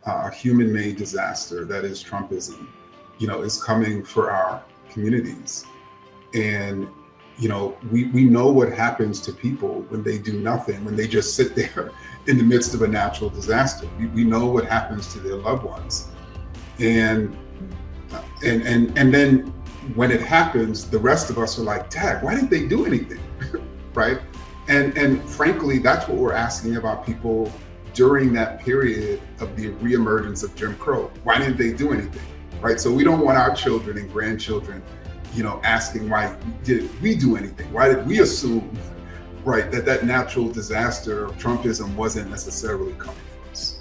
a human-made disaster that is Trumpism, is coming for our communities. And, we know what happens to people when they do nothing, when they just sit there in the midst of a natural disaster. We know what happens to their loved ones. And then when it happens, the rest of us are like, Dad, why didn't they do anything? Right? And frankly, that's what we're asking about people during that period of the reemergence of Jim Crow. Why didn't they do anything? Right? So we don't want our children and grandchildren, asking, why did we do anything? Why did we assume, right, that natural disaster of Trumpism wasn't necessarily coming for us?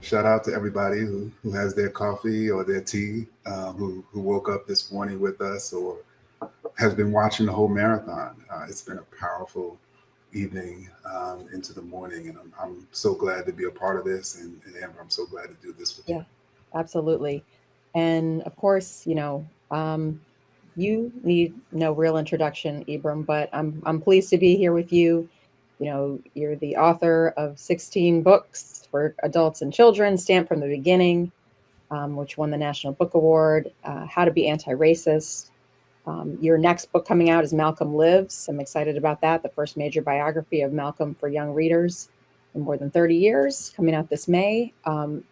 Shout out to everybody who has their coffee or their tea, who woke up this morning with us or has been watching the whole marathon. It's been a powerful evening into the morning, and I'm so glad to be a part of this. And Amber, I'm so glad to do this with you. Yeah, absolutely. And of course, you need no real introduction, Ibram, but I'm pleased to be here with you. You're the author of 16 books for adults and children, Stamped from the Beginning, which won the National Book Award, How to Be Anti-Racist. Your next book coming out is Malcolm Lives. I'm excited about that, the first major biography of Malcolm for young readers in more than 30 years, coming out this May. And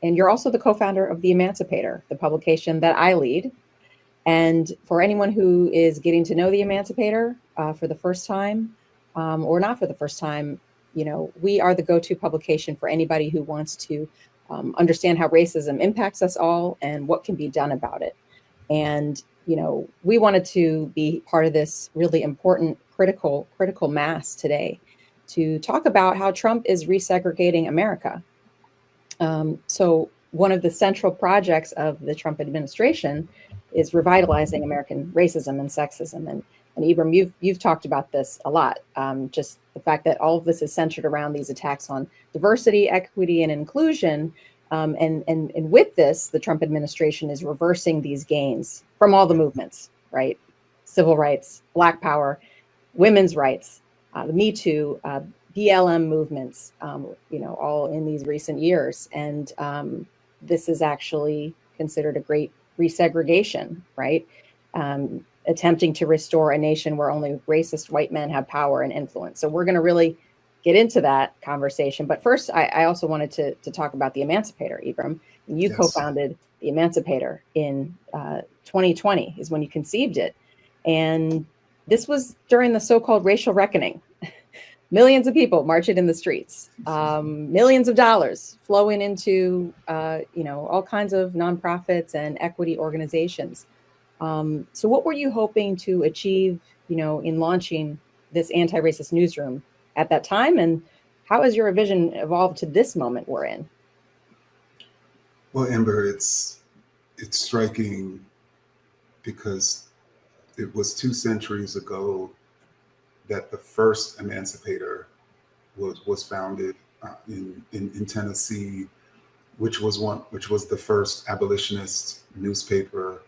you're also the co-founder of The Emancipator, the publication that I lead. And for anyone who is getting to know The Emancipator for the first time, or not for the first time, we are the go-to publication for anybody who wants to understand how racism impacts us all and what can be done about it. And, we wanted to be part of this really important, critical mass today to talk about how Trump is resegregating America. So one of the central projects of the Trump administration is revitalizing American racism and sexism. And Ibram, you've talked about this a lot. Just the fact that all of this is centered around these attacks on diversity, equity, and inclusion. And with this, the Trump administration is reversing these gains from all the movements, right? Civil rights, Black Power, women's rights, the Me Too, BLM movements, all in these recent years. And this is actually considered a great resegregation, right? Attempting to restore a nation where only racist white men have power and influence. So we're going to really get into that conversation. But first, I also wanted to talk about The Emancipator, Ibram. You co-founded The Emancipator in 2020 is when you conceived it. And this was during the so-called racial reckoning. Millions of people marching in the streets, millions of dollars flowing into, all kinds of nonprofits and equity organizations. So what were you hoping to achieve, in launching this anti-racist newsroom at that time? And how has your vision evolved to this moment we're in? Well, Amber, it's striking because it was 2 centuries ago that the first Emancipator was founded in Tennessee, which was the first abolitionist newspaper.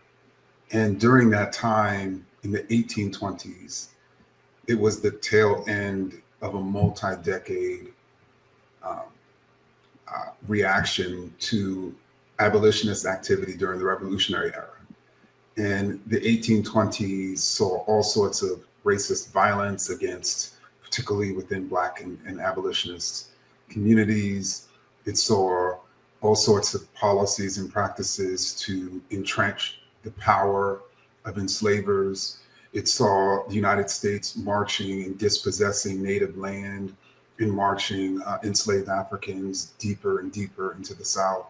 And during that time, in the 1820s, it was the tail end of a multi-decade reaction to abolitionist activity during the Revolutionary era. And the 1820s saw all sorts of racist violence against, particularly within Black and abolitionist communities. It saw all sorts of policies and practices to entrench the power of enslavers. It saw the United States marching and dispossessing native land and marching enslaved Africans deeper and deeper into the South.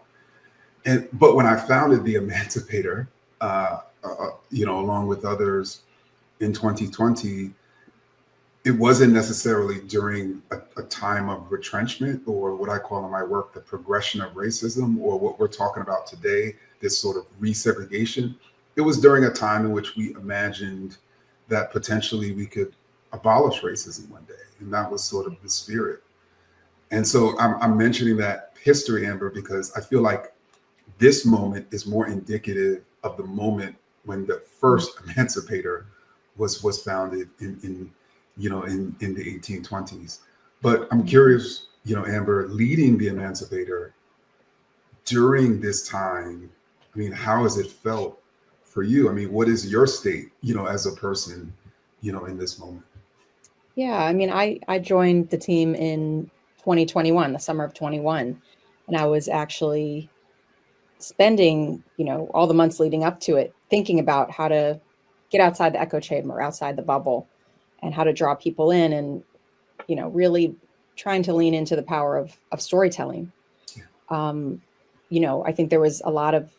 But when I founded The Emancipator, along with others in 2020, it wasn't necessarily during a time of retrenchment or what I call in my work, the progression of racism, or what we're talking about today, this sort of resegregation. It was during a time in which we imagined that potentially we could abolish racism one day. And that was sort of the spirit. And so I'm mentioning that history, Amber, because I feel like this moment is more indicative of the moment when the first Emancipator was founded in the 1820s. But I'm curious, Amber, leading the Emancipator during this time, I mean, how has it felt for you? I mean, what is your state, as a person, in this moment? Yeah, I mean, I joined the team in 2021, the summer of 21, and I was actually spending, all the months leading up to it, thinking about how to get outside the echo chamber, outside the bubble, and how to draw people in, and, really trying to lean into the power of storytelling. I think there was a lot of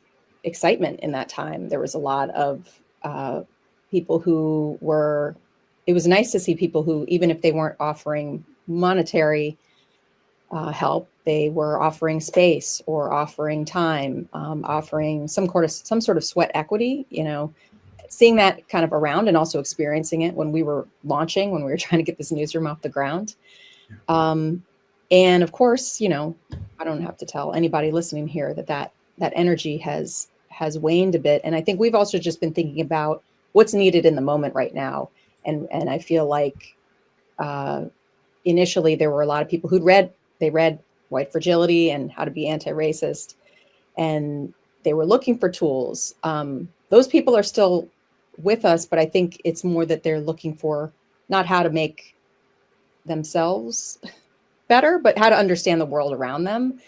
excitement in that time. There was a lot of people who were, it was nice to see people who, even if they weren't offering monetary help, they were offering space or offering time, offering some sort of sweat equity, seeing that kind of around, and also experiencing it when we were launching, when we were trying to get this newsroom off the ground. And of course, I don't have to tell anybody listening here that energy has waned a bit. And I think we've also just been thinking about what's needed in the moment right now. And I feel like initially there were a lot of people they read White Fragility and How to Be Anti-Racist, and they were looking for tools. Those people are still with us, but I think it's more that they're looking for not how to make themselves better, but how to understand the world around them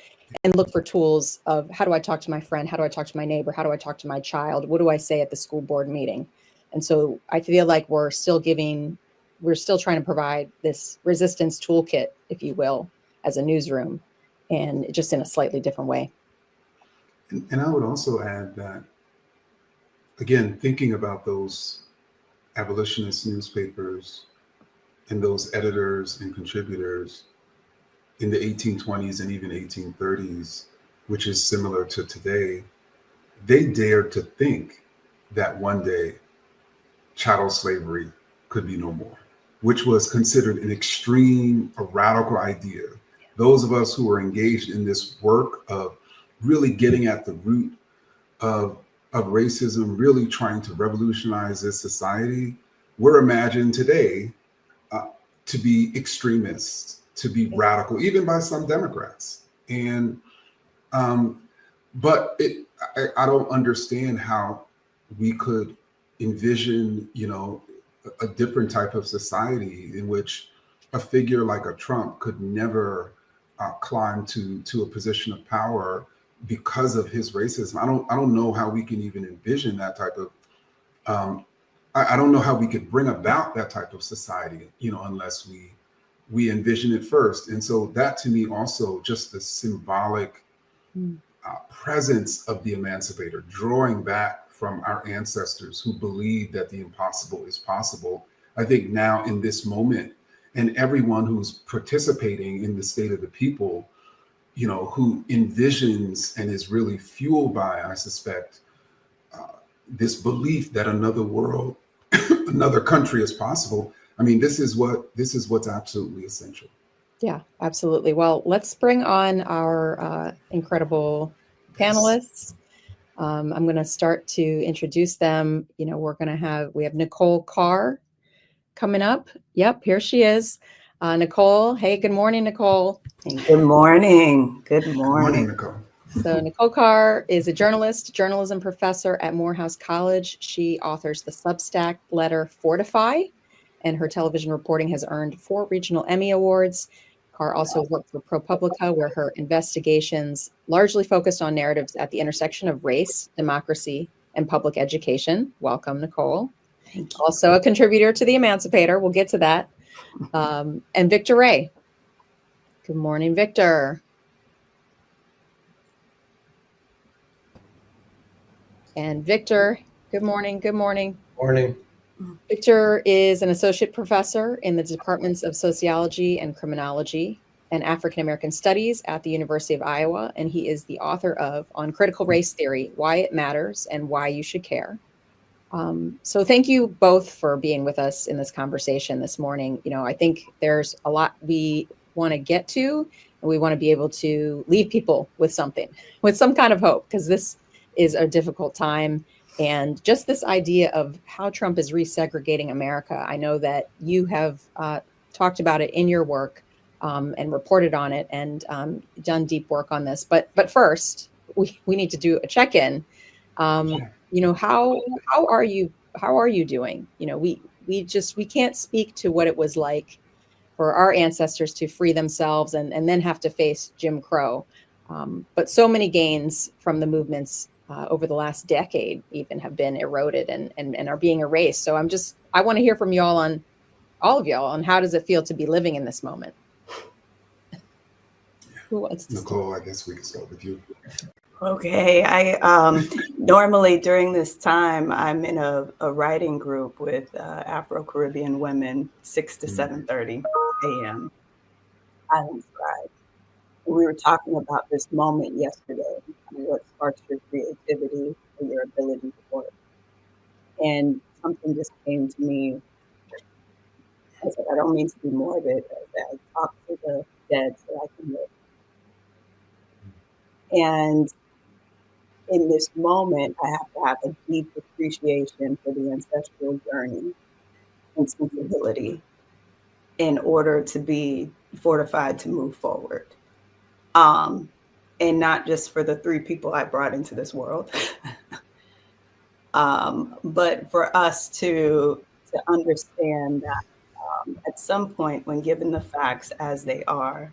and look for tools of, how do I talk to my friend? How do I talk to my neighbor? How do I talk to my child? What do I say at the school board meeting? And so I feel like we're still trying to provide this resistance toolkit, if you will, as a newsroom, and just in a slightly different way. And I would also add that, again, thinking about those abolitionist newspapers and those editors and contributors in the 1820s and even 1830s, which is similar to today, they dared to think that one day chattel slavery could be no more, which was considered an extreme, a radical idea. Those of us who are engaged in this work of really getting at the root of racism, really trying to revolutionize this society, we're imagined today to be extremists, to be radical, even by some Democrats. And but I don't understand how we could envision, a different type of society in which a figure like a Trump could never climb to a position of power because of his racism. I don't know how we can even envision that type of. I don't know how we could bring about that type of society, unless we envision it first. And so that, to me, also just the symbolic presence of the Emancipator, drawing back from our ancestors who believed that the impossible is possible. I think now in this moment, and everyone who's participating in the state of the people, who envisions and is really fueled by, I suspect, this belief that another world, another country is possible. I mean, this is what's absolutely essential. Yeah, absolutely. Well, let's bring on our incredible panelists. I'm going to start to introduce them. We have Nicole Carr coming up. Yep, here she is. Nicole. Hey, good morning, Nicole. Good morning. Good morning. Good morning, Nicole. So Nicole Carr is a journalism professor at Morehouse College. She authors the Substack letter Fortify, and her television reporting has earned 4 regional Emmy Awards. Carr also worked for ProPublica, where her investigations largely focused on narratives at the intersection of race, democracy, and public education. Welcome, Nicole. Also a contributor to the Emancipator. We'll get to that. And Victor Ray. Good morning, Victor. And Victor, good morning. Good morning. Morning. Victor is an associate professor in the departments of sociology and criminology and African American studies at the University of Iowa, and he is the author of On Critical Race Theory: Why It Matters and Why You Should Care. So thank you both for being with us in this conversation this morning. I think there's a lot we want to get to, and we want to be able to leave people with something, with some kind of hope, because this is a difficult time. And just this idea of how Trump is resegregating America. I know that you have talked about it in your work and reported on it and done deep work on this. But first, we need to do a check-in. How are you doing? We can't speak to what it was like for our ancestors to free themselves and then have to face Jim Crow. But so many gains from the movements over the last decade even have been eroded and are being erased. So I want to hear from all of y'all on how does it feel to be living in this moment? Who wants to Nicole, I guess we can start with you. Okay, I normally during this time I'm in a writing group with Afro-Caribbean women, 6 to 7:30 a.m. Island Scribe. We were talking about this moment yesterday, what sparks your creativity and your ability to work. And something just came to me. I said, I don't mean to be morbid, I talk to the dead so I can live. And in this moment, I have to have a deep appreciation for the ancestral journey and sensibility in order to be fortified to move forward. And not just for the 3 people I brought into this world, but for us to understand that at some point, when given the facts as they are,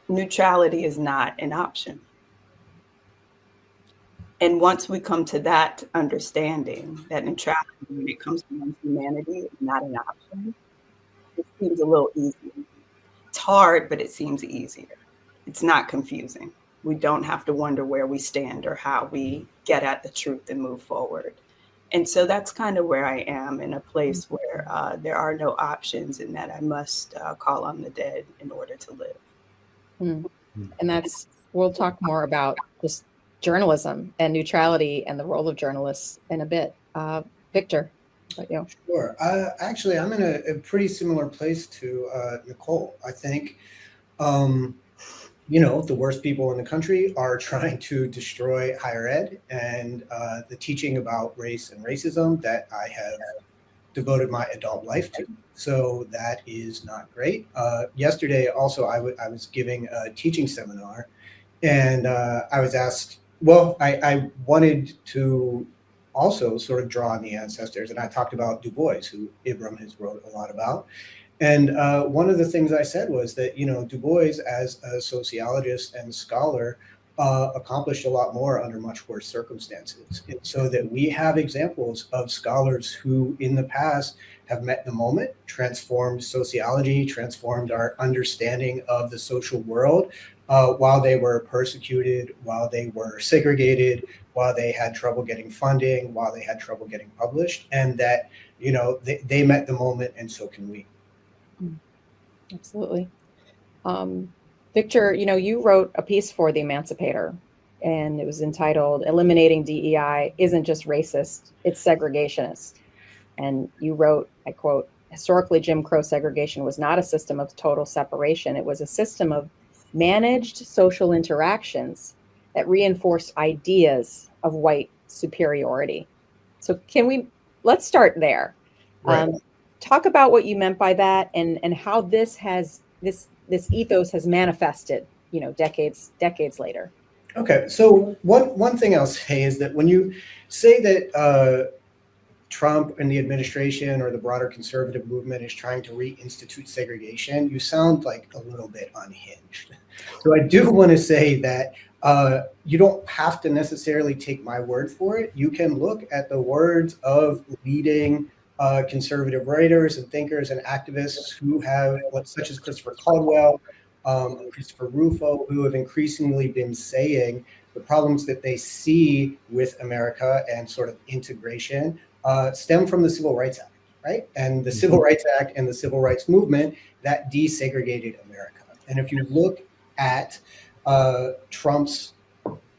neutrality is not an option. And once we come to that understanding, that neutrality, when it comes to humanity, is not an option, it seems a little easier. It's hard, but it seems easier. It's not confusing. We don't have to wonder where we stand or how we get at the truth and move forward. And so that's kind of where I am, in a place where there are no options and that I must call on the dead in order to live. And we'll talk more about just journalism and neutrality and the role of journalists in a bit. Victor, about you. Sure. Actually, I'm in a pretty similar place to Nicole. I think, the worst people in the country are trying to destroy higher ed and the teaching about race and racism that I have devoted my adult life to. So that is not great. Yesterday, also, I was giving a teaching seminar, and I was asked, I wanted to also sort of draw on the ancestors, and I talked about Du Bois, who Ibram has wrote a lot about. And one of the things I said was that, Du Bois, as a sociologist and scholar, accomplished a lot more under much worse circumstances. And so that we have examples of scholars who in the past have met the moment, transformed sociology, transformed our understanding of the social world while they were persecuted, while they were segregated, while they had trouble getting funding, while they had trouble getting published, and that, they met the moment, and so can we. Absolutely. Victor, you wrote a piece for the Emancipator, and it was entitled "Eliminating DEI Isn't Just Racist, It's Segregationist." And you wrote, I quote, "Historically, Jim Crow segregation was not a system of total separation. It was a system of managed social interactions that reinforced ideas of white superiority." So let's start there. Right. Talk about what you meant by that and how this ethos has manifested, decades later. Okay, so one thing I'll say is that when you say that Trump and the administration or the broader conservative movement is trying to reinstitute segregation, you sound like a little bit unhinged. So I do want to say that you don't have to necessarily take my word for it. You can look at the words of leading conservative writers and thinkers and activists who have, such as Christopher Caldwell, Christopher Rufo, who have increasingly been saying the problems that they see with America and sort of integration stem from the Civil Rights Act, right? And the Civil Rights Act and the Civil Rights Movement that desegregated America. And if you look at Trump's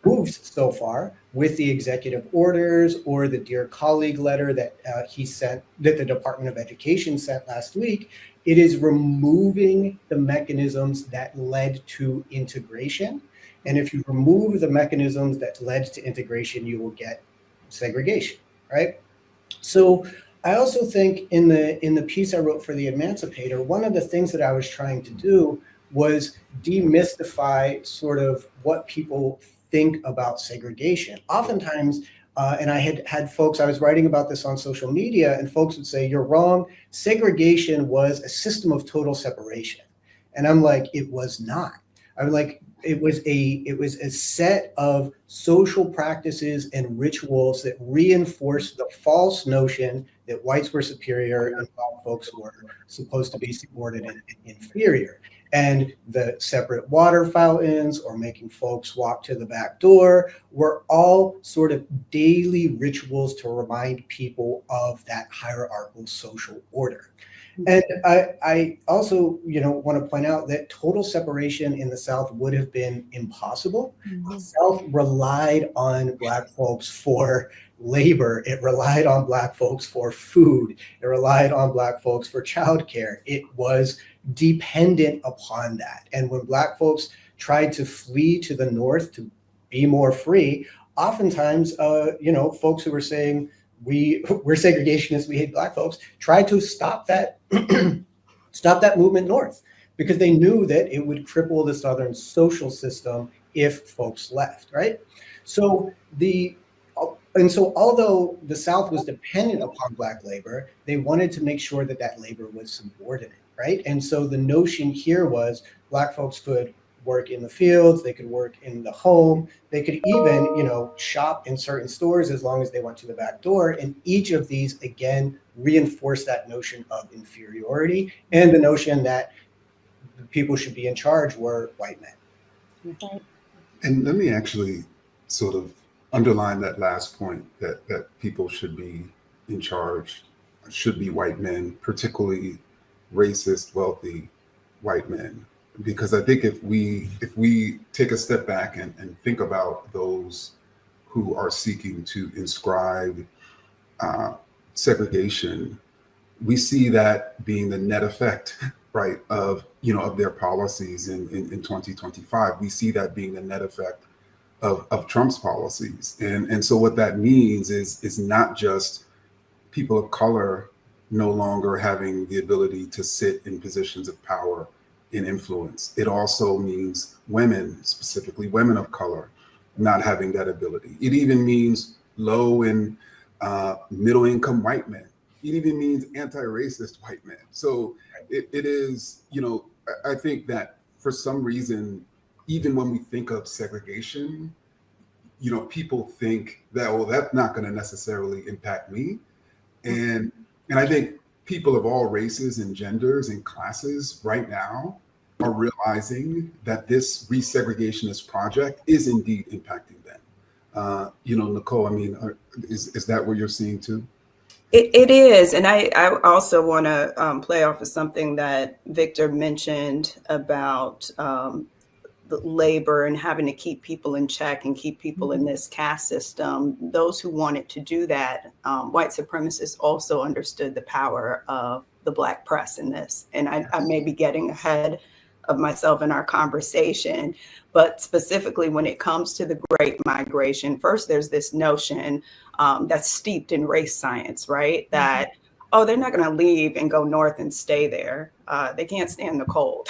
moves so far with the executive orders or the Dear Colleague letter that he sent, that the Department of Education sent last week, it is removing the mechanisms that led to integration And if you remove the mechanisms that led to integration, you will get segregation, right? So I also think in the piece I wrote for the Emancipator, one of the things that I was trying to do was demystify sort of what people think about segregation. Oftentimes, and I had folks, I was writing about this on social media, and folks would say, you're wrong. Segregation was a system of total separation. And I'm like, it was not. I'm like, it was a set of social practices and rituals that reinforced the false notion that whites were superior and black folks were supposed to be subordinate and inferior. And the separate water fountains or making folks walk to the back door were all sort of daily rituals to remind people of that hierarchical social order. And I also, want to point out that total separation in the South would have been impossible. The South relied on Black folks for labor. It relied on Black folks for food. It relied on Black folks for childcare. It was dependent upon that. And when Black folks tried to flee to the North to be more free, oftentimes, folks who were saying, we're segregationists, we hate Black folks, tried to stop that movement north, because they knew that it would cripple the Southern social system if folks left, right? So although the South was dependent upon Black labor, they wanted to make sure that that labor was subordinate, right? And so the notion here was Black folks could work in the fields, they could work in the home, they could even, shop in certain stores as long as they went to the back door. And each of these, again, reinforce that notion of inferiority and the notion that the people should be in charge were white men. And let me actually sort of underline that last point, that people should be in charge, should be white men, particularly racist, wealthy white men. Because I think if we take a step back and think about those who are seeking to inscribe segregation, we see that being the net effect, right, of their policies in 2025. We see that being the net effect of Trump's policies. And so what that means is not just people of color no longer having the ability to sit in positions of power and influence. It also means women, specifically women of color, not having that ability. It even means low and middle income white men. It even means anti-racist white men. So it is, I think that for some reason, even when we think of segregation, people think that, well, that's not going to necessarily impact me. And I think people of all races and genders and classes right now are realizing that this resegregationist project is indeed impacting them. Nicole, I mean, is that what you're seeing too? It is. And I also want to play off of something that Victor mentioned about the labor and having to keep people in check and keep people in this caste system. Those who wanted to do that, white supremacists also understood the power of the Black press in this. And I may be getting ahead of myself in our conversation, but specifically when it comes to the Great Migration, first there's this notion that's steeped in race science, right? That, they're not going to leave and go north and stay there. They can't stand the cold.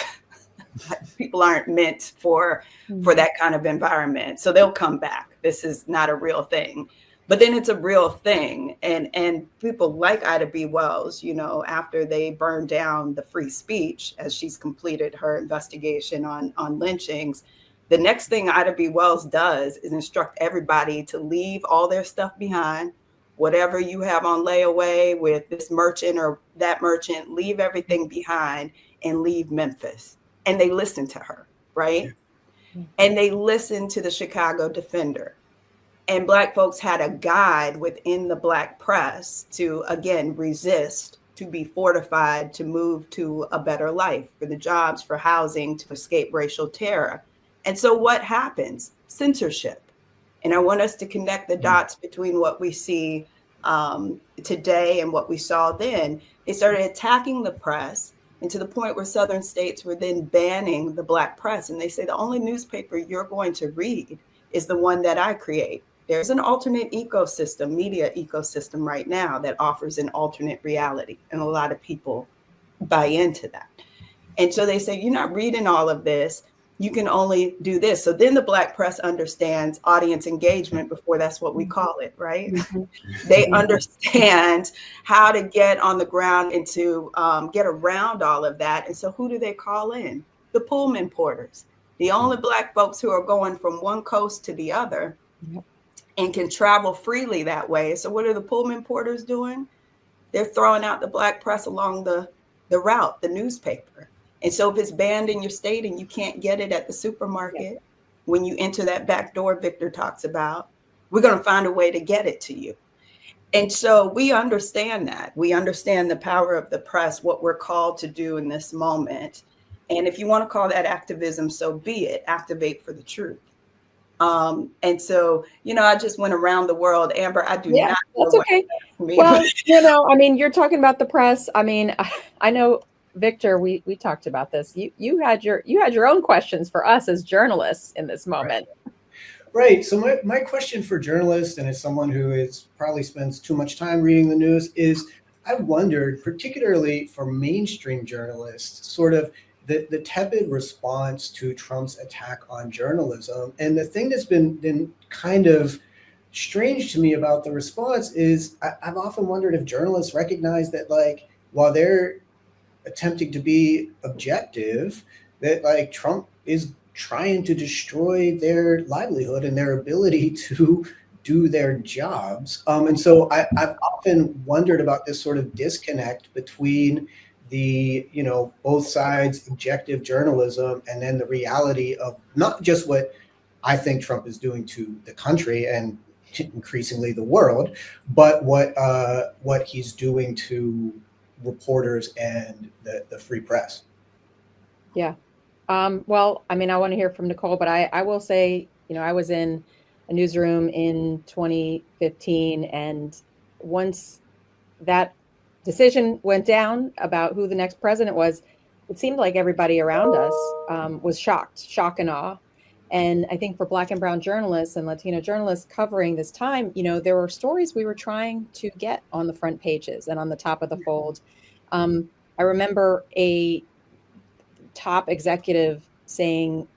People aren't meant for that kind of environment. So they'll come back. This is not a real thing. But then it's a real thing. And people like Ida B. Wells, after they burned down the free speech, as she's completed her investigation on lynchings, the next thing Ida B. Wells does is instruct everybody to leave all their stuff behind. Whatever you have on layaway with this merchant or that merchant, leave everything behind and leave Memphis. And they listened to her, right? And they listened to the Chicago Defender. And Black folks had a guide within the Black press to, again, resist, to be fortified, to move to a better life, for the jobs, for housing, to escape racial terror. And so what happens? Censorship. And I want us to connect the dots between what we see today and what we saw then. They started attacking the press. and to the point where southern states were then banning the Black press. And they say the only newspaper you're going to read is the one that I create. There's an alternate ecosystem, media ecosystem right now that offers an alternate reality. And a lot of people buy into that. And so they say, you're not reading all of this. You can only do this. So then the Black press understands audience engagement before that's what we call it, right? They understand how to get on the ground and to get around all of that. And so who do they call in? The Pullman porters, the only Black folks who are going from one coast to the other and can travel freely that way. So what are the Pullman porters doing? They're throwing out the Black press along the route, the newspaper. And so if it's banned in your state and you can't get it at the supermarket, when you enter that back door Victor talks about, we're going to find a way to get it to you. And so we understand that. We understand the power of the press, what we're called to do in this moment. And if you want to call that activism, so be it. Activate for the truth. And so, I just went around the world. Amber, I do not know. That's okay. Well, I mean, you're talking about the press. I mean, I know, Victor, we talked about this. You had your own questions for us as journalists in this moment. Right. So my question for journalists, and as someone who probably spends too much time reading the news, is I wondered, particularly for mainstream journalists, sort of the tepid response to Trump's attack on journalism. And the thing that's been kind of strange to me about the response is I've often wondered if journalists recognize that, like, while they're attempting to be objective, that like Trump is trying to destroy their livelihood and their ability to do their jobs. And so I've often wondered about this sort of disconnect between the, both sides objective journalism and then the reality of not just what I think Trump is doing to the country and increasingly the world, but what he's doing to reporters and the free press. Yeah. Well, I mean, I want to hear from Nicole, but I will say, I was in a newsroom in 2015, and once that decision went down about who the next president was, it seemed like everybody around us was shock and awe. And I think for Black and brown journalists and Latino journalists covering this time, there were stories we were trying to get on the front pages and on the top of the fold. I remember a top executive saying,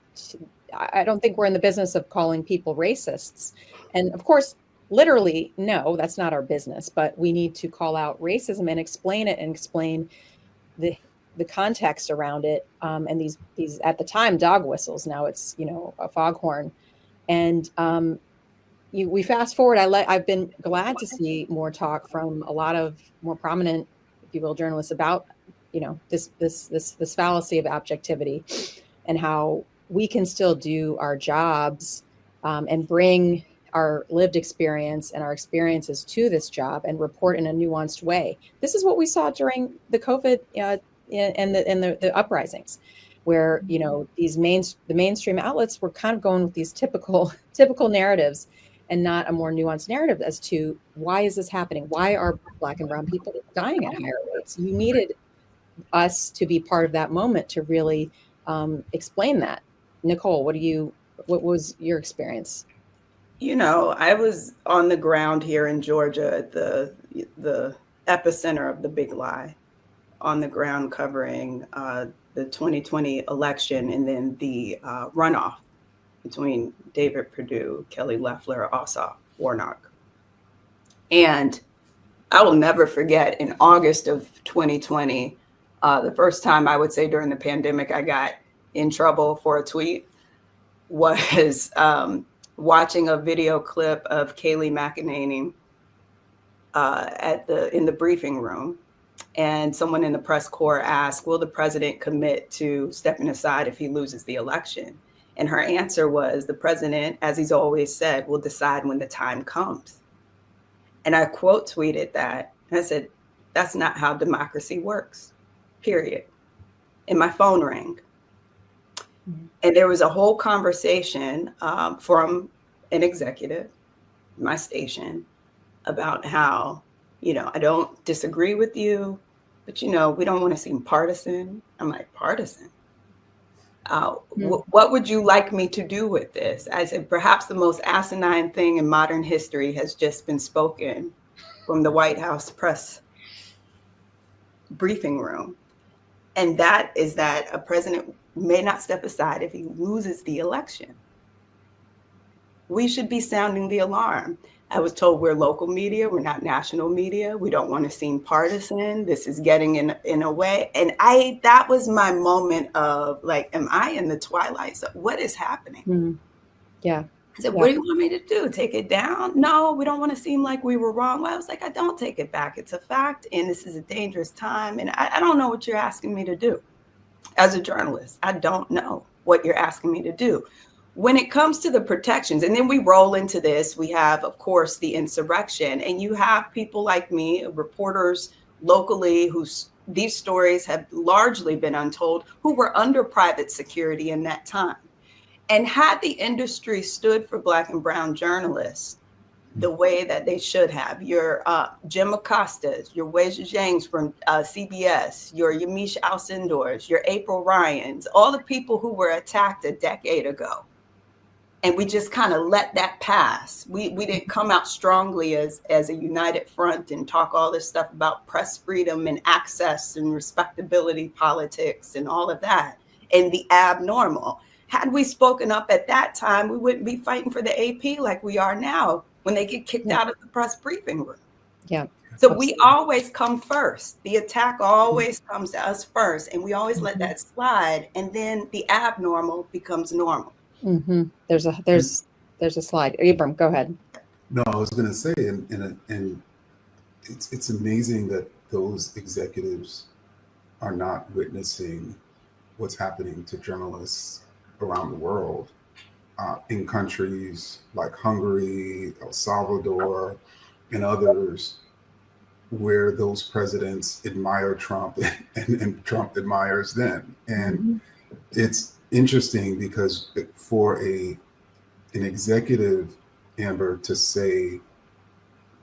I don't think we're in the business of calling people racists. And of course, literally, no, that's not our business, but we need to call out racism and explain it and explain the context around it. And these at the time, dog whistles. Now it's, a foghorn. And we fast forward. I've been glad to see more talk from a lot of more prominent, if you will, journalists about, this fallacy of objectivity and how we can still do our jobs and bring our lived experience and our experiences to this job and report in a nuanced way. This is what we saw during the COVID and the uprisings, where the mainstream outlets were kind of going with these typical narratives and not a more nuanced narrative as to why is this happening? Why are Black and brown people dying at higher rates? You needed us to be part of that moment to really explain that. Nicole, what was your experience? I was on the ground here in Georgia at the epicenter of the big lie, on the ground covering the 2020 election and then the runoff between David Perdue, Kelly Loeffler, Ossoff, Warnock. And I will never forget in August of 2020, the first time I would say during the pandemic I got in trouble for a tweet was watching a video clip of Kayleigh McEnany in the briefing room. And someone in the press corps asked, will the president commit to stepping aside if he loses the election? And her answer was, the president, as he's always said, will decide when the time comes. And I quote tweeted that. And I said, that's not how democracy works, period. And my phone rang. And there was a whole conversation from an executive, my station, about how, I don't disagree with you, but we don't want to seem partisan. I'm like, partisan? What would you like me to do with this? I said, perhaps the most asinine thing in modern history has just been spoken from the White House press briefing room. And that is that a president may not step aside if he loses the election. We should be sounding the alarm. I was told we're local media, we're not national media. We don't want to seem partisan. This is getting in a way. And that was my moment of like, am I in the twilight? So what is happening? Mm-hmm. Yeah. I said, what do you want me to do? Take it down? No, we don't want to seem like we were wrong. Well, I was like, I don't take it back. It's a fact. And this is a dangerous time. And I don't know what you're asking me to do as a journalist. I don't know what you're asking me to do. When it comes to the protections, and then we roll into this, we have, of course, the insurrection. And you have people like me, reporters locally, these stories have largely been untold, who were under private security in that time. And had the industry stood for Black and brown journalists the way that they should have, your Jim Acosta's, your Wei Zhang's from CBS, your Yamiche Alcindor's, your April Ryan's, all the people who were attacked a decade ago. And we just kind of let that pass. We didn't come out strongly as a united front and talk all this stuff about press freedom and access and respectability politics and all of that and the abnormal. Had we spoken up at that time, we wouldn't be fighting for the AP like we are now when they get kicked out of the press briefing room. Yeah. So we always come first. The attack always comes to us first, and we always let that slide, and then the abnormal becomes normal. Mm-hmm. There's a slide. Ibram, go ahead. No, I was going to say, and it's amazing that those executives are not witnessing what's happening to journalists around the world, in countries like Hungary, El Salvador, and others, where those presidents admire Trump and Trump admires them. And it's interesting because for an executive, Amber, to say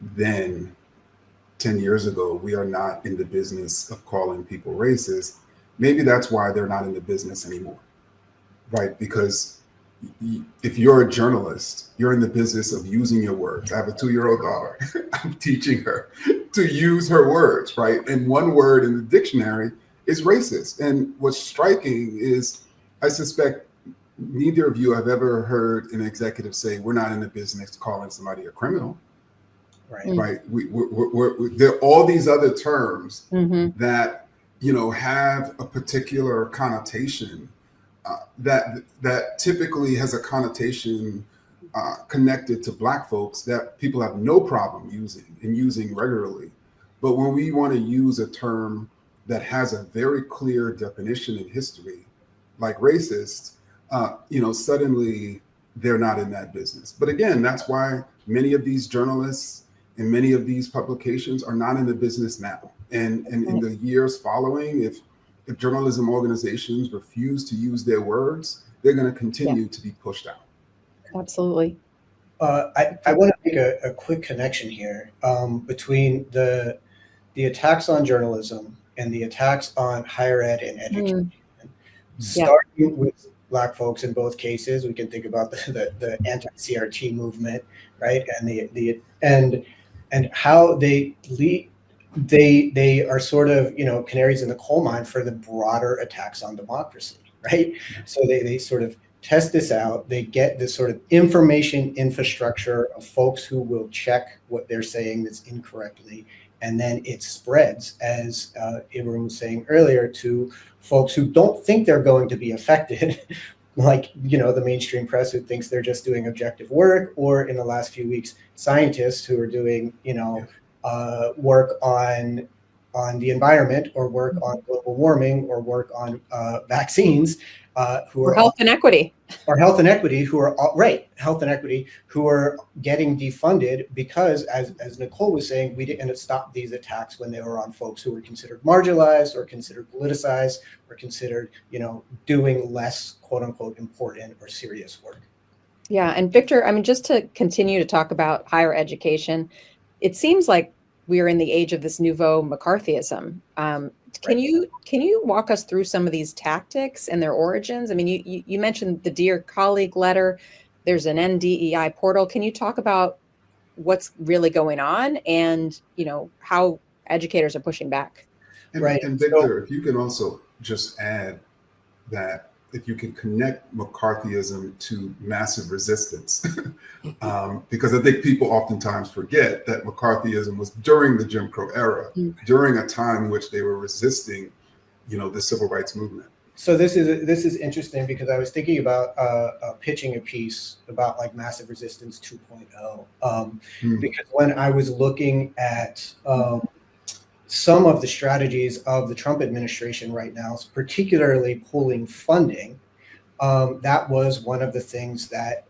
then 10 years ago, we are not in the business of calling people racist, maybe that's why they're not in the business anymore, right? Because if you're a journalist, you're in the business of using your words. I have a 2-year-old daughter. I'm teaching her to use her words, right? And one word in the dictionary is racist. And what's striking is, I suspect neither of you have ever heard an executive say, we're not in the business of calling somebody a criminal. Right. Right. There are all these other terms that, have a particular connotation that typically has a connotation connected to Black folks that people have no problem using regularly. But when we want to use a term that has a very clear definition in history, like racist, suddenly they're not in that business. But again, that's why many of these journalists and many of these publications are not in the business now. And in the years following, if journalism organizations refuse to use their words, they're going to continue to be pushed out. Absolutely. I want to make a quick connection here between the attacks on journalism and the attacks on higher ed and education. Starting with Black folks in both cases, we can think about the anti-CRT movement, right? And and how they are sort of, canaries in the coal mine for the broader attacks on democracy, right? So they sort of test this out. They get this sort of information infrastructure of folks who will check what they're saying that's incorrectly. And then it spreads, as Ibram was saying earlier, to folks who don't think they're going to be affected, like, the mainstream press who thinks they're just doing objective work, or in the last few weeks, scientists who are doing, work on the environment, or work on global warming, or work on vaccines, who are health inequity, health inequity, who are getting defunded because, as Nicole was saying, we didn't stop these attacks when they were on folks who were considered marginalized or considered politicized or considered, doing less quote unquote important or serious work. Yeah. And Victor, just to continue to talk about higher education, it seems like we are in the age of this nouveau McCarthyism. Can you walk us through some of these tactics and their origins? I mean, you mentioned the Dear Colleague letter. There's an NDEI portal. Can you talk about what's really going on and, how educators are pushing back? And, Right. And Victor, if you can also just add that if you can connect McCarthyism to massive resistance, because I think people oftentimes forget that McCarthyism was during the Jim Crow era, during a time in which they were resisting, the civil rights movement. So this is interesting because I was thinking about pitching a piece about like massive resistance 2.0, because when I was looking at some of the strategies of the Trump administration right now, particularly pulling funding, that was one of the things that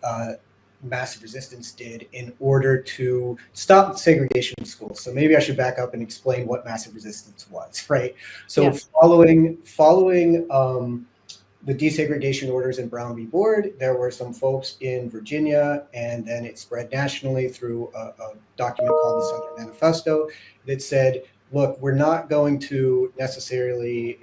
massive resistance did in order to stop segregation in schools. So maybe I should back up and explain what massive resistance was, right? So Yes. following the desegregation orders in Brown v. Board, there were some folks in Virginia, and then it spread nationally through a document called the Southern Manifesto that said, look, we're not going to necessarily,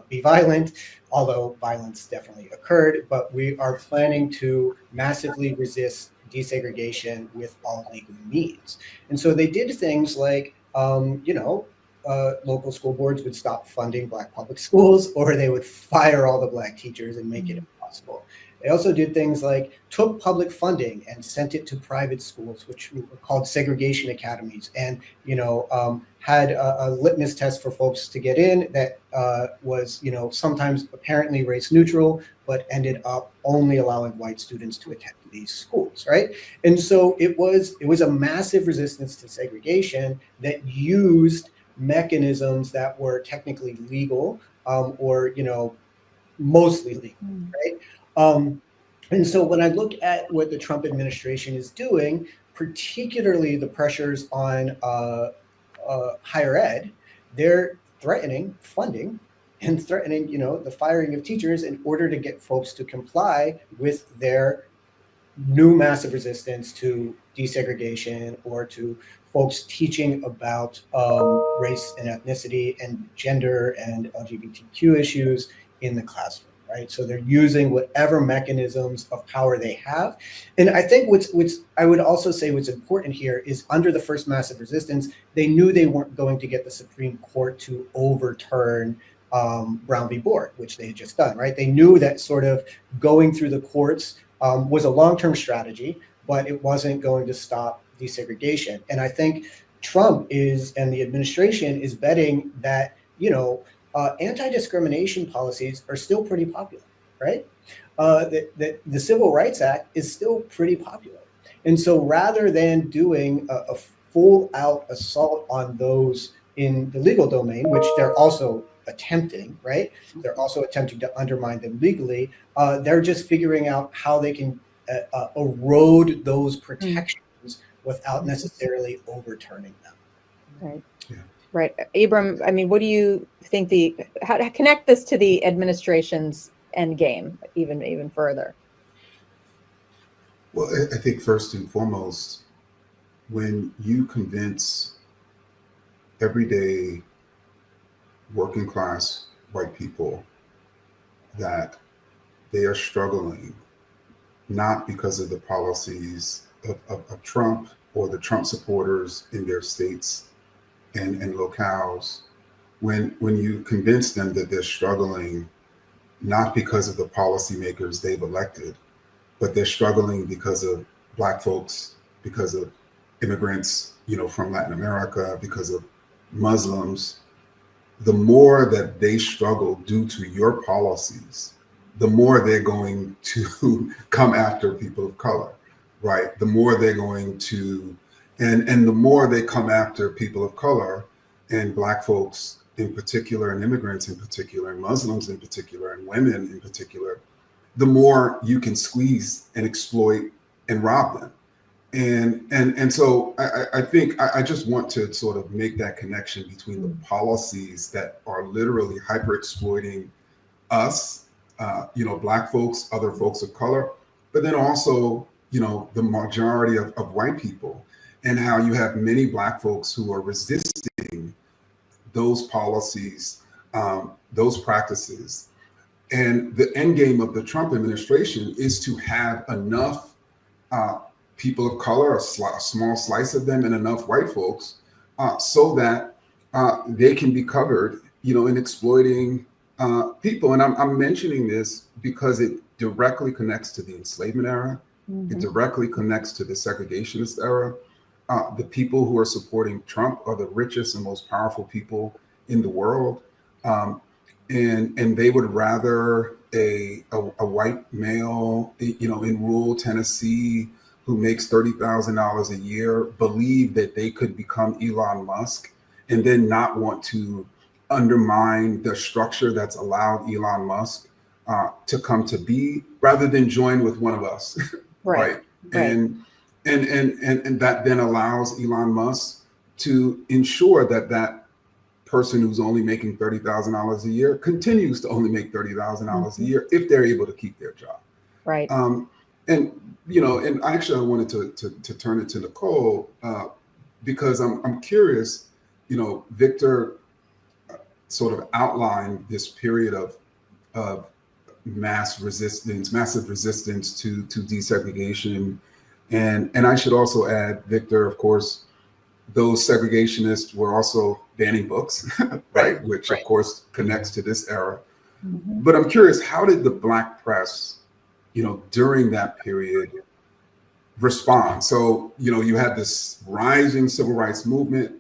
be violent, although violence definitely occurred, but we are planning to massively resist desegregation with all legal means. And so they did things like, local school boards would stop funding Black public schools, or they would fire all the Black teachers and make it impossible. They also did things like took public funding and sent it to private schools, which were called segregation academies, and had a litmus test for folks to get in that was sometimes apparently race neutral, but ended up only allowing white students to attend these schools, right? And so it was a massive resistance to segregation that used mechanisms that were technically legal, or mostly legal, right? And so when I look at what the Trump administration is doing, particularly the pressures on higher ed, they're threatening funding and threatening, the firing of teachers in order to get folks to comply with their new massive resistance to desegregation, or to folks teaching about race and ethnicity and gender and LGBTQ issues in the classroom. Right, so they're using whatever mechanisms of power they have, and I think what's I would also say what's important here is under the first massive resistance, they knew they weren't going to get the Supreme Court to overturn Brown v. Board, which they had just done. Right, they knew that sort of going through the courts was a long-term strategy, but it wasn't going to stop desegregation. And I think Trump and the administration is betting that anti-discrimination policies are still pretty popular, right? That the Civil Rights Act is still pretty popular. And so rather than doing a full-out assault on those in the legal domain, which they're also attempting, right? They're also attempting to undermine them legally. They're just figuring out how they can erode those protections without necessarily overturning them. Right. Yeah. Right. Ibram, I mean, what do you think how to connect this to the administration's end game even further? Well, I think first and foremost, when you convince everyday working class white people that they are struggling, not because of the policies of Trump or the Trump supporters in their states and locales, when you convince them that they're struggling not because of the policymakers they've elected, but they're struggling because of Black folks, because of immigrants, from Latin America, because of Muslims, the more that they struggle due to your policies, the more they're going to come after people of color, right? The more they're going to, and the more they come after people of color and Black folks in particular, and immigrants in particular, and Muslims in particular, and women in particular, the more you can squeeze and exploit and rob them. And so I think I just want to sort of make that connection between the policies that are literally hyper exploiting us, Black folks, other folks of color, but then also, the majority of white people. and how you have many Black folks who are resisting those policies, those practices. And the end game of the Trump administration is to have enough people of color, a small slice of them, and enough white folks so that they can be covered, in exploiting people. And I'm mentioning this because it directly connects to the enslavement era. Mm-hmm. It directly connects to the segregationist era. The people who are supporting Trump are the richest and most powerful people in the world. And they would rather a white male, in rural Tennessee who makes $30,000 a year believe that they could become Elon Musk and then not want to undermine the structure that's allowed Elon Musk to come to be, rather than join with one of us. Right. And that then allows Elon Musk to ensure that person who's only making $30,000 a year continues to only make $30,000 a year if they're able to keep their job. Right. And actually I wanted to turn it to Nicole because I'm curious, Victor sort of outlined this period of massive resistance to desegregation. And I should also add, Victor, of course, those segregationists were also banning books, right? Which of course connects to this era. Mm-hmm. But I'm curious, how did the Black press, during that period respond? So, you had this rising civil rights movement.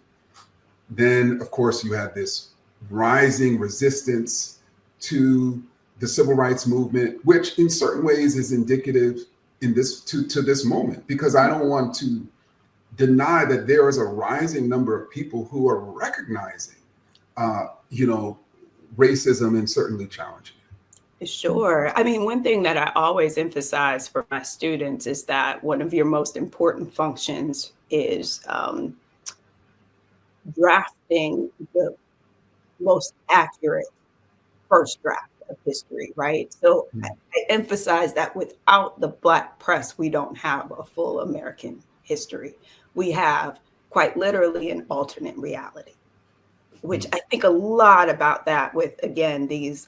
Then, of course, you had this rising resistance to the civil rights movement, which in certain ways is indicative to this moment, because I don't want to deny that there is a rising number of people who are recognizing, racism and certainly challenging it. Sure. I mean, one thing that I always emphasize for my students is that one of your most important functions is drafting the most accurate first draft of history, right? So I emphasize that without the Black press, we don't have a full American history. We have quite literally an alternate reality, which I think a lot about that with, again, this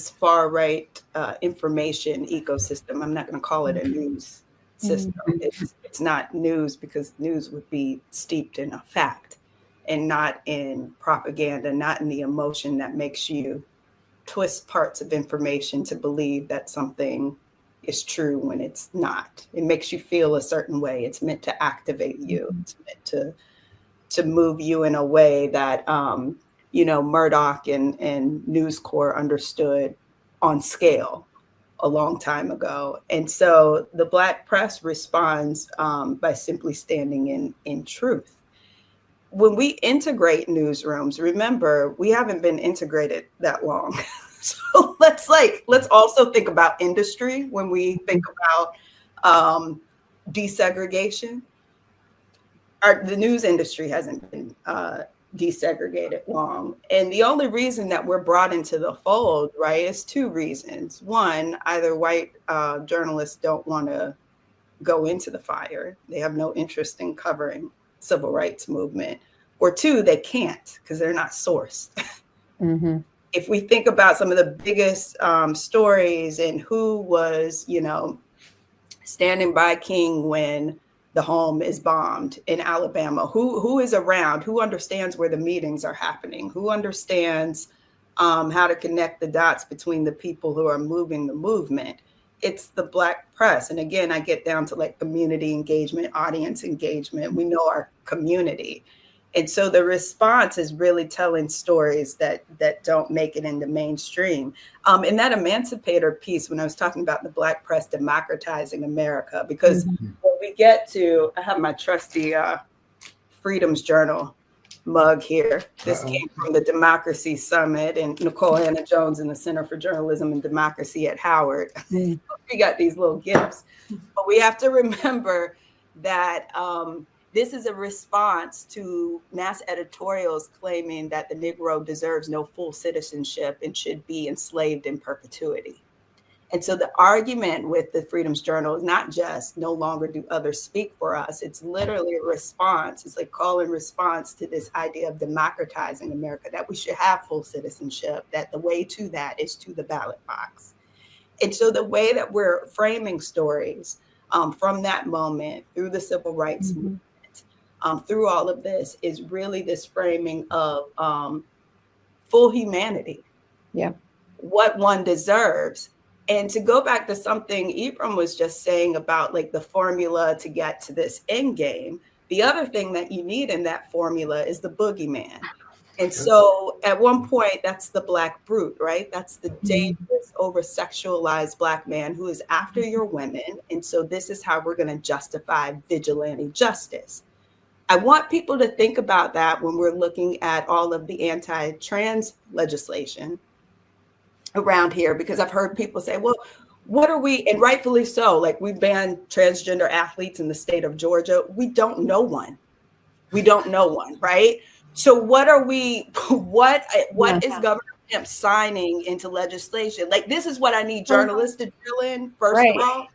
far right information ecosystem. I'm not going to call it a news system. It's not news, because news would be steeped in a fact and not in propaganda, not in the emotion that makes you twist parts of information to believe that something is true when it's not. It makes you feel a certain way. It's meant to activate you. It's meant to move you in a way that Murdoch and News Corps understood on scale a long time ago. And so the Black press responds by simply standing in truth. When we integrate newsrooms, remember, we haven't been integrated that long. So let's also think about industry when we think about desegregation. The news industry hasn't been desegregated long. And the only reason that we're brought into the fold, right, is two reasons. One, either white journalists don't want to go into the fire. They have no interest in covering civil rights movement. Or two, they can't because they're not sourced. Mm-hmm. If we think about some of the biggest stories and who was, standing by King when the home is bombed in Alabama, who is around, who understands where the meetings are happening, who understands how to connect the dots between the people who are moving the movement, it's the Black press. And again, I get down to community engagement, audience engagement. We know our community. And so the response is really telling stories that don't make it into mainstream. In that Emancipator piece, when I was talking about the Black press democratizing America, because when we get to, I have my trusty Freedom's Journal mug here. This came from the Democracy Summit and Nicole Hannah-Jones in the Center for Journalism and Democracy at Howard. We got these little gifts. But we have to remember that this is a response to mass editorials claiming that the Negro deserves no full citizenship and should be enslaved in perpetuity. And so the argument with the Freedom's Journal is not just no longer do others speak for us. It's literally a response. It's like call and response to this idea of democratizing America, that we should have full citizenship, that the way to that is to the ballot box. And so the way that we're framing stories from that moment through the civil rights movement, through all of this is really this framing of full humanity. Yeah. What one deserves. And to go back to something Ibram was just saying about like the formula to get to this end game, the other thing that you need in that formula is the boogeyman. And so at one point, that's the black brute, right? That's the dangerous, over-sexualized black man who is after your women. And so this is how we're going to justify vigilante justice. I want people to think about that when we're looking at all of the anti-trans legislation around here, because I've heard people say, well, what are we, and rightfully so, like we banned transgender athletes in the state of Georgia. We don't know one. We don't know one, right? So what are we, what is Governor Kemp signing into legislation? Like, this is what I need journalists to drill in, first of all.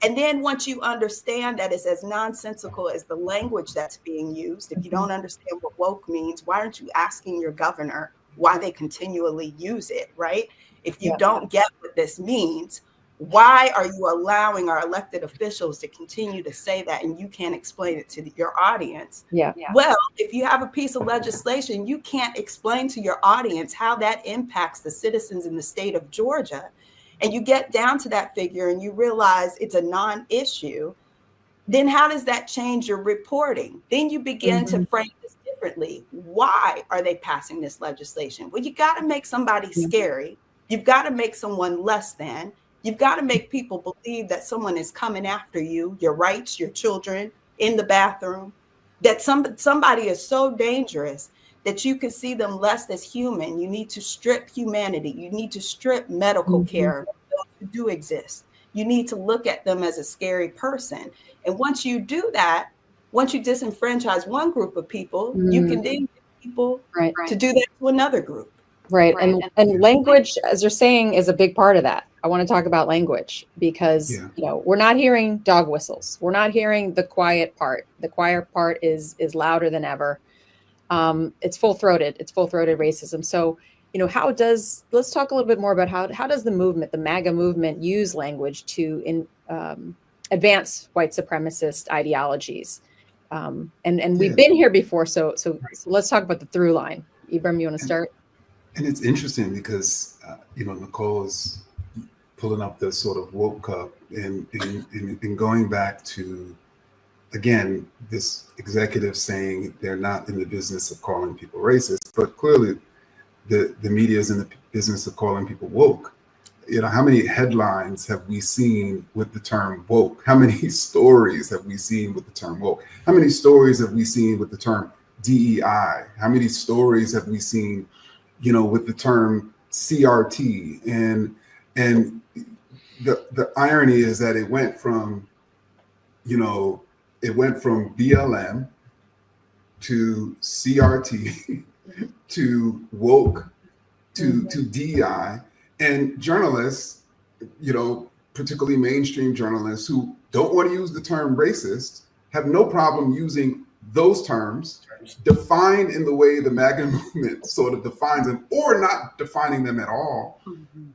And then once you understand that it's as nonsensical as the language that's being used, if you don't understand what woke means, why aren't you asking your governor why they continually use it, right? If you don't get what this means, why are you allowing our elected officials to continue to say that and you can't explain it to your audience? Well, if you have a piece of legislation, you can't explain to your audience how that impacts the citizens in the state of Georgia, and you get down to that figure and you realize it's a non-issue, then how does that change your reporting? Then you begin to frame this differently. Why are they passing this legislation? Well, you got to make somebody scary. You've got to make someone less than. You've got to make people believe that someone is coming after you, your rights, your children in the bathroom, that somebody is so dangerous that you can see them less as human. You need to strip humanity. You need to strip medical care, those who do exist. You need to look at them as a scary person. And once you do that, once you disenfranchise one group of people, you can then get people to do that to another group. Right. And language, as you're saying, is a big part of that. I want to talk about language because, you know, we're not hearing dog whistles. We're not hearing the quiet part. The quiet part is louder than ever. It's full-throated. It's full-throated racism. So, you know, let's talk a little bit more about how does the movement, the MAGA movement, use language to advance white supremacist ideologies? And we've been here before. So let's talk about the through line. Ibram, you want to start? And it's interesting because, you know, Nicole is pulling up the sort of woke cup and going back to, again, this executive saying they're not in the business of calling people racist, but clearly the media is in the business of calling people woke. You know, how many headlines have we seen with the term woke? How many stories have we seen with the term woke? How many stories have we seen with the term DEI? How many stories have we seen, you know, with the term CRT? And the irony is that it went from BLM to CRT to woke to DEI, and journalists, you know, particularly mainstream journalists who don't want to use the term racist, have no problem using those terms defined in the way the MAGA movement sort of defines them, or not defining them at all,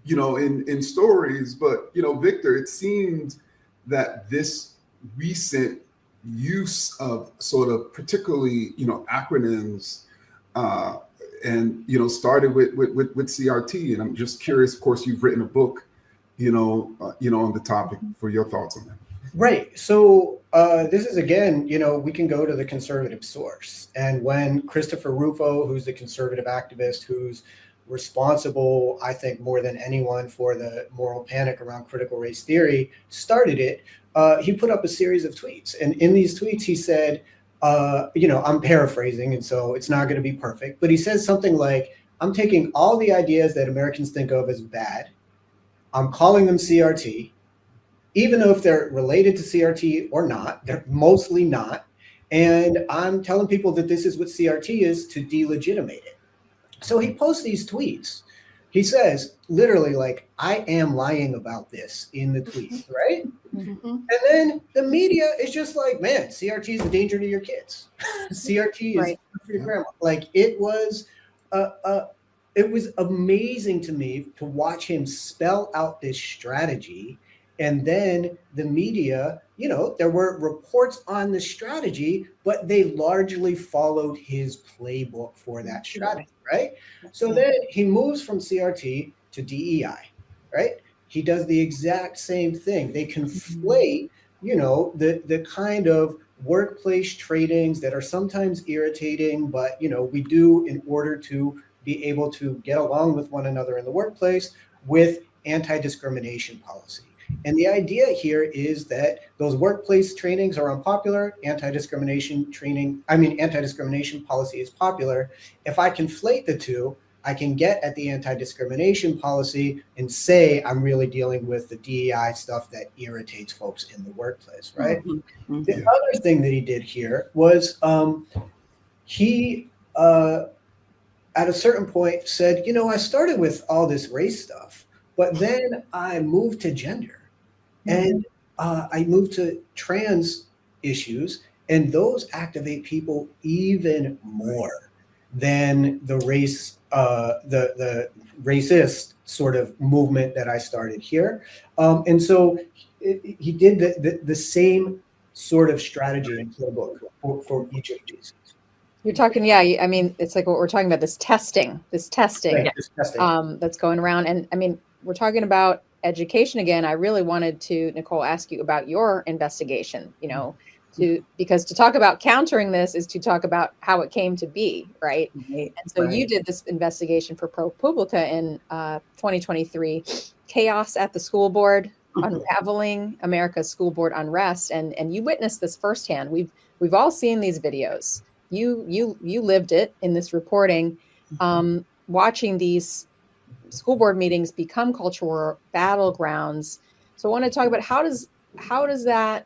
you know, in stories. But, you know, Victor, it seemed that this recent use of sort of particularly, you know, acronyms and, you know, started with CRT. And I'm just curious, of course, you've written a book, you know, on the topic, for your thoughts on that. Right. So this is, again, you know, we can go to the conservative source. And when Christopher Rufo, who's the conservative activist, who's responsible, I think, more than anyone for the moral panic around critical race theory, started it, he put up a series of tweets. And in these tweets, he said, you know, I'm paraphrasing, and so it's not going to be perfect, but he says something like, I'm taking all the ideas that Americans think of as bad, I'm calling them CRT, even though if they're related to CRT or not, they're mostly not. And I'm telling people that this is what CRT is to delegitimate it. So he posts these tweets. he says literally like, I am lying about this in the tweet, right? Mm-hmm. And then the media is just like, man, CRT is a danger to your kids. CRT is Right. for your grandma. Like it was amazing to me to watch him spell out this strategy. And then the media, you know, there were reports on the strategy, but they largely followed his playbook for that strategy, right? So then he moves from CRT to DEI, right? He does the exact same thing. They conflate, you know, the kind of workplace tradings that are sometimes irritating, but, you know, we do in order to be able to get along with one another in the workplace with anti-discrimination policy. And the idea here is that those workplace trainings are unpopular, anti-discrimination policy is popular. If I conflate the two, I can get at the anti-discrimination policy and say I'm really dealing with the DEI stuff that irritates folks in the workplace, right? Mm-hmm. The other thing that he did here was he at a certain point said, you know, I started with all this race stuff, but then I moved to gender and I moved to trans issues, and those activate people even more than the race, the racist sort of movement that I started here. And so he did the same sort of strategy and playbook for each of these. You're talking, yeah. I mean, it's like what we're talking about, this testing Right, this testing. that's going around. And I mean, we're talking about education again. I really wanted to, Nicole, ask you about your investigation, you know, because to talk about countering this is to talk about how it came to be, right? And so you did this investigation for ProPublica in 2023, Chaos at the School Board, Unraveling America's School Board Unrest. And you witnessed this firsthand. We've all seen these videos. You lived it in this reporting, watching these school board meetings become cultural battlegrounds. So I want to talk about how does that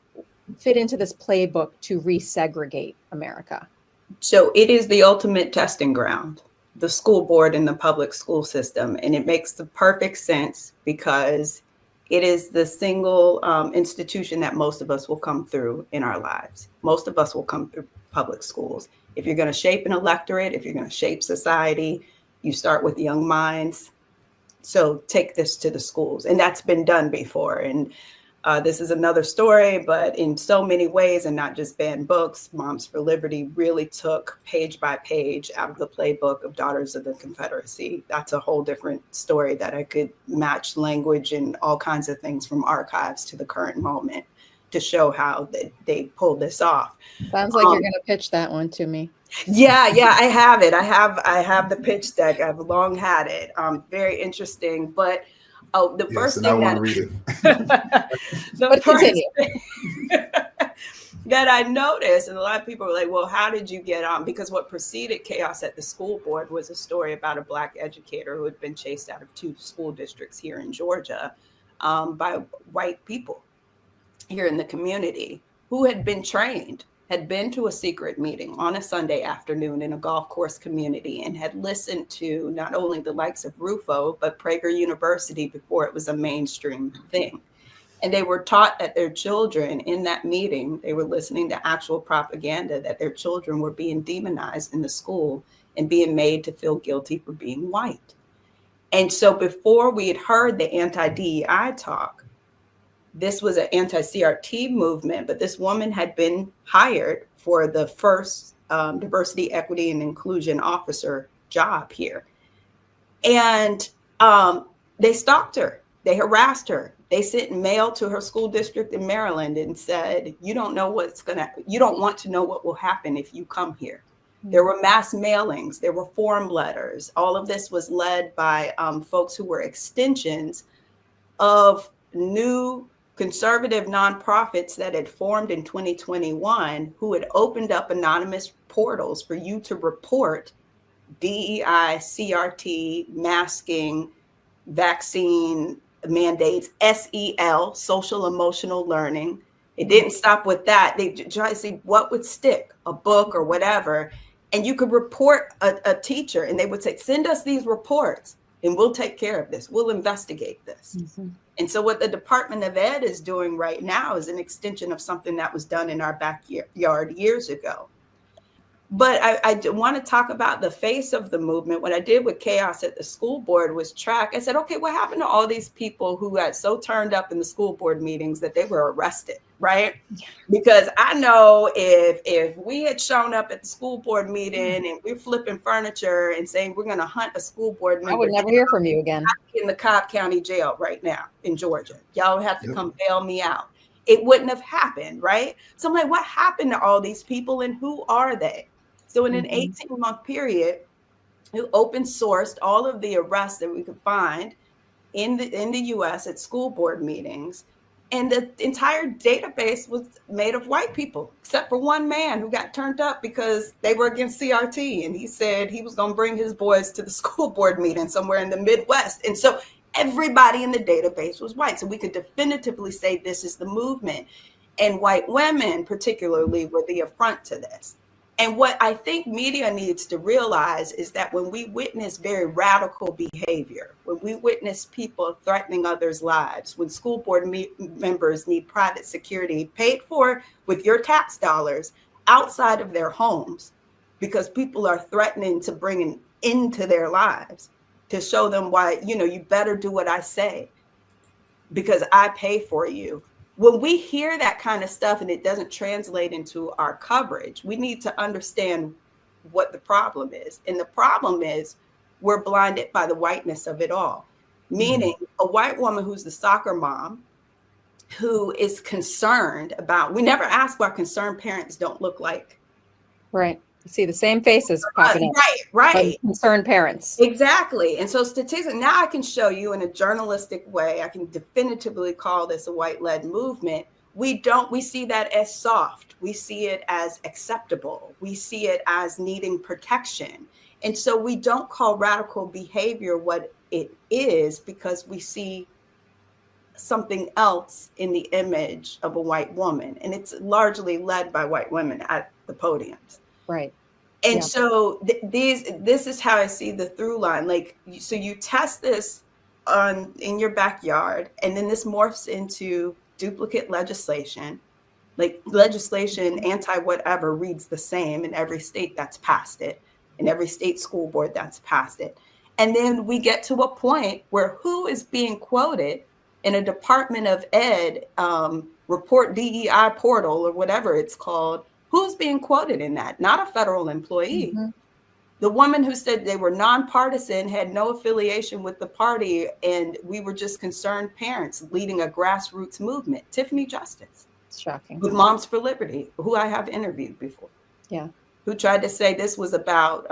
fit into this playbook to resegregate America? So it is the ultimate testing ground, the school board and the public school system. And it makes the perfect sense because it is the single institution that most of us will come through in our lives. Most of us will come through public schools. If you're going to shape an electorate, if you're going to shape society, you start with young minds. So take this to the schools. And that's been done before. And this is another story, but in so many ways, and not just banned books, Moms for Liberty really took page by page out of the playbook of Daughters of the Confederacy. That's a whole different story that I could match language and all kinds of things from archives to the current moment to show how they pulled this off. Sounds like you're going to pitch that one to me. Yeah, I have it. I have the pitch deck. I've long had it. Very interesting. But the first thing want to read it. the first thing that I noticed, and a lot of people were like, well, how did you get on? Because what preceded Chaos at the School Board was a story about a Black educator who had been chased out of 2 school districts here in Georgia by white people here in the community who had been trained, had been to a secret meeting on a Sunday afternoon in a golf course community and had listened to not only the likes of Rufo, but Prager University before it was a mainstream thing. And they were taught that their children in that meeting, they were listening to actual propaganda that their children were being demonized in the school and being made to feel guilty for being white. And so before we had heard the anti-DEI talk, this was an anti-CRT movement, but this woman had been hired for the first diversity, equity, and inclusion officer job here. And they stalked her. They harassed her. They sent mail to her school district in Maryland and said, you don't want to know what will happen if you come here. There were mass mailings. There were form letters. All of this was led by folks who were extensions of new conservative nonprofits that had formed in 2021 who had opened up anonymous portals for you to report DEI, CRT, masking, vaccine mandates, SEL, social emotional learning. It didn't stop with that. They tried to see what would stick, a book or whatever. And you could report a teacher and they would say, send us these reports. and we'll take care of this. We'll investigate this. Mhm. And so what the Department of Ed is doing right now is an extension of something that was done in our backyard years ago. But I want to talk about the face of the movement. What I did with Chaos at the school board was track. I said, okay, what happened to all these people who got so turned up in the school board meetings that they were arrested, right? Because I know if we had shown up at the school board meeting and we're flipping furniture and saying we're going to hunt a school board member, I would never hear from you again. in the Cobb County Jail right now in Georgia. Y'all would have to come bail me out. It wouldn't have happened, right? So I'm like, what happened to all these people and who are they? So in an 18-month period, we open sourced all of the arrests that we could find in the US at school board meetings. And the entire database was made of white people, except for one man who got turned up because they were against CRT. And he said he was going to bring his boys to the school board meeting somewhere in the Midwest. And so everybody in the database was white. So we could definitively say this is the movement. And white women particularly were the affront to this. And what I think media needs to realize is that when we witness very radical behavior, when we witness people threatening others' lives, when school board members need private security paid for with your tax dollars outside of their homes, because people are threatening to bring an end to their lives, to show them why, you better do what I say because I pay for you. When we hear that kind of stuff and it doesn't translate into our coverage, we need to understand what the problem is. And the problem is we're blinded by the whiteness of it all. Meaning a white woman who's the soccer mom, who is concerned about, we never ask why concerned parents don't look like. Right. You see the same faces popping up. Right. Concerned parents. Exactly. And so statistics, now I can show you in a journalistic way, I can definitively call this a white-led movement. We see that as soft. We see it as acceptable. We see it as needing protection. And so we don't call radical behavior what it is because we see something else in the image of a white woman. And it's largely led by white women at the podiums. Right. And so this is how I see the through line. Like, so you test this in your backyard, and then this morphs into duplicate legislation. Like legislation, anti-whatever, reads the same in every state that's passed it, in every state school board that's passed it. And then we get to a point where who is being quoted in a Department of Ed report DEI portal or whatever it's called. Who's being quoted in that? Not a federal employee. Mm-hmm. The woman who said they were nonpartisan, had no affiliation with the party, and we were just concerned parents leading a grassroots movement. Tiffany Justice. It's shocking. With Moms for Liberty, who I have interviewed before. Yeah. Who tried to say this was about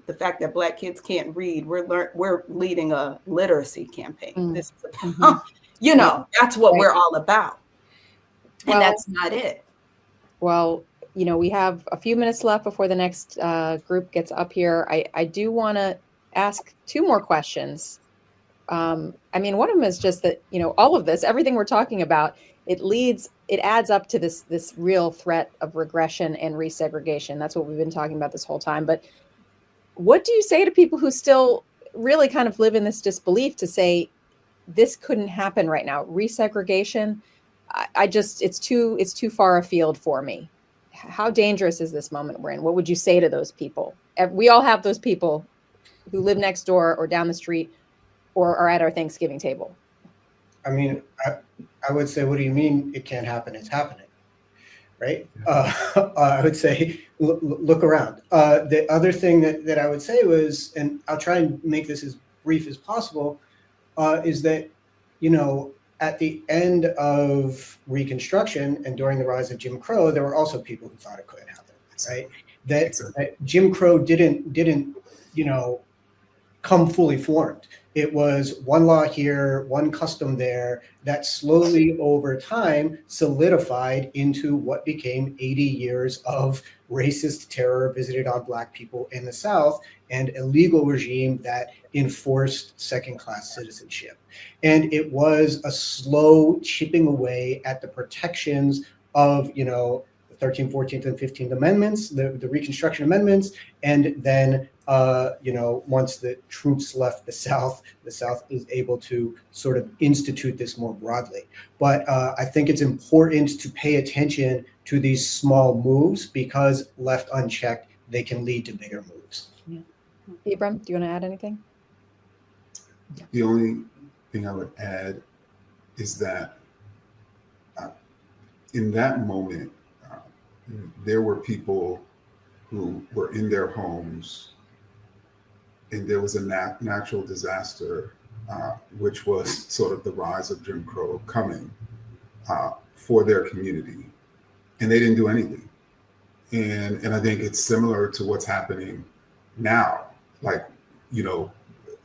the fact that Black kids can't read. We're leading a literacy campaign. This is about, that's what we're all about. And that's not it. Well, we have a few minutes left before the next group gets up here. I do want to ask two more questions. One of them is just that, all of this, everything we're talking about, it adds up to this real threat of regression and resegregation. That's what we've been talking about this whole time. But what do you say to people who still really kind of live in this disbelief to say this couldn't happen right now? Resegregation, it's too far afield for me. How dangerous is this moment we're in? What would you say to those people? We all have those people who live next door or down the street or are at our Thanksgiving table. I would say, what do you mean it can't happen? It's happening, right? I would say, look around. The other thing that I would say was, and I'll try and make this as brief as possible, is that, at the end of Reconstruction and during the rise of Jim Crow, there were also people who thought it couldn't happen, right? That Jim Crow didn't come fully formed. It was one law here, one custom there, that slowly over time solidified into what became 80 years of racist terror visited on Black people in the South and a legal regime that enforced second-class citizenship. And it was a slow chipping away at the protections of, the 13th, 14th, and 15th Amendments, the Reconstruction Amendments, and then once the troops left the South is able to sort of institute this more broadly. But I think it's important to pay attention to these small moves, because left unchecked, they can lead to bigger moves. Yeah. Ibram, do you want to add anything? The only thing I would add is that in that moment, there were people who were in their homes, and there was a natural disaster, which was sort of the rise of Jim Crow coming for their community, and they didn't do anything. And I think it's similar to what's happening now, like,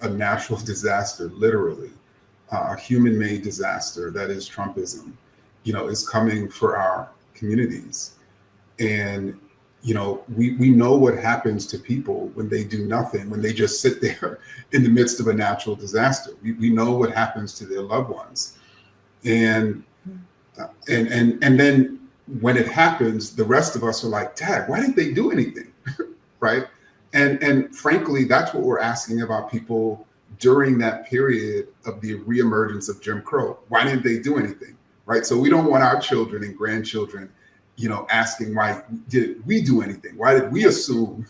a natural disaster, literally, a human-made disaster that is Trumpism, is coming for our communities. And, we know what happens to people when they do nothing, when they just sit there in the midst of a natural disaster. We know what happens to their loved ones. And then when it happens, the rest of us are like, Dad, why didn't they do anything? Right? And frankly, that's what we're asking about people during that period of the reemergence of Jim Crow. Why didn't they do anything? Right? So we don't want our children and grandchildren, asking, why did we do anything? Why did we assume,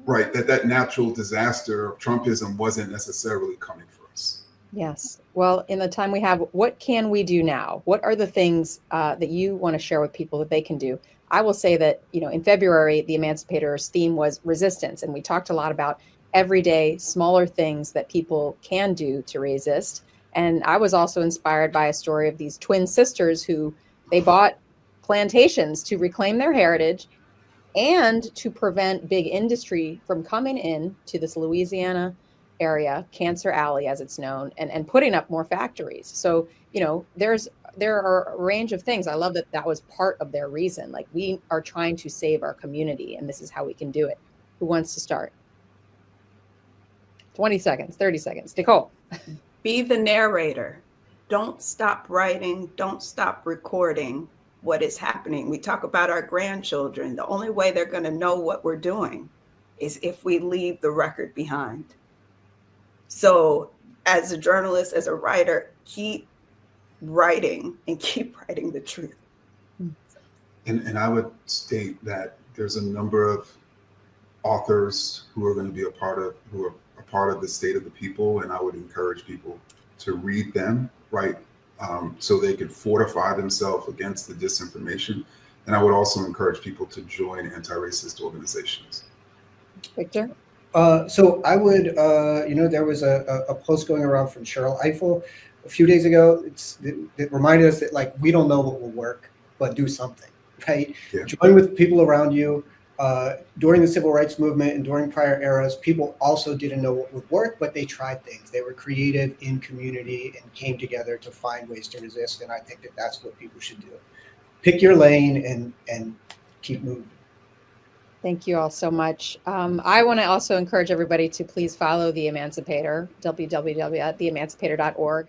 right, that natural disaster of Trumpism wasn't necessarily coming for us? Yes. Well, in the time we have, what can we do now? What are the things that you want to share with people that they can do? I will say that, in February, the Emancipator's theme was resistance. And we talked a lot about everyday smaller things that people can do to resist. And I was also inspired by a story of these twin sisters who they bought plantations to reclaim their heritage and to prevent big industry from coming in to this Louisiana area, Cancer Alley as it's known, and putting up more factories. So, there are a range of things. I love that was part of their reason. Like, we are trying to save our community, and this is how we can do it. Who wants to start? 20 seconds, 30 seconds. Nicole. Be the narrator. Don't stop writing. Don't stop recording what is happening. We talk about our grandchildren. The only way they're going to know what we're doing is if we leave the record behind. So as a journalist, as a writer, keep writing and keep writing the truth. And I would state that there's a number of authors who are going to be a part of the State of the People, and I would encourage people to read them, right? So they could fortify themselves against the disinformation. And I would also encourage people to join anti-racist organizations. Victor? So I would, there was a post going around from Cheryl Eiffel a few days ago. It reminded us that, like, we don't know what will work, but do something, right? Yeah. Join with people around you. During the civil rights movement and during prior eras, people also didn't know what would work, but they tried things. They were creative in community and came together to find ways to resist. And I think that that's what people should do. Pick your lane and keep moving. Thank you all so much. I want to also encourage everybody to please follow The Emancipator, www.theemancipator.org.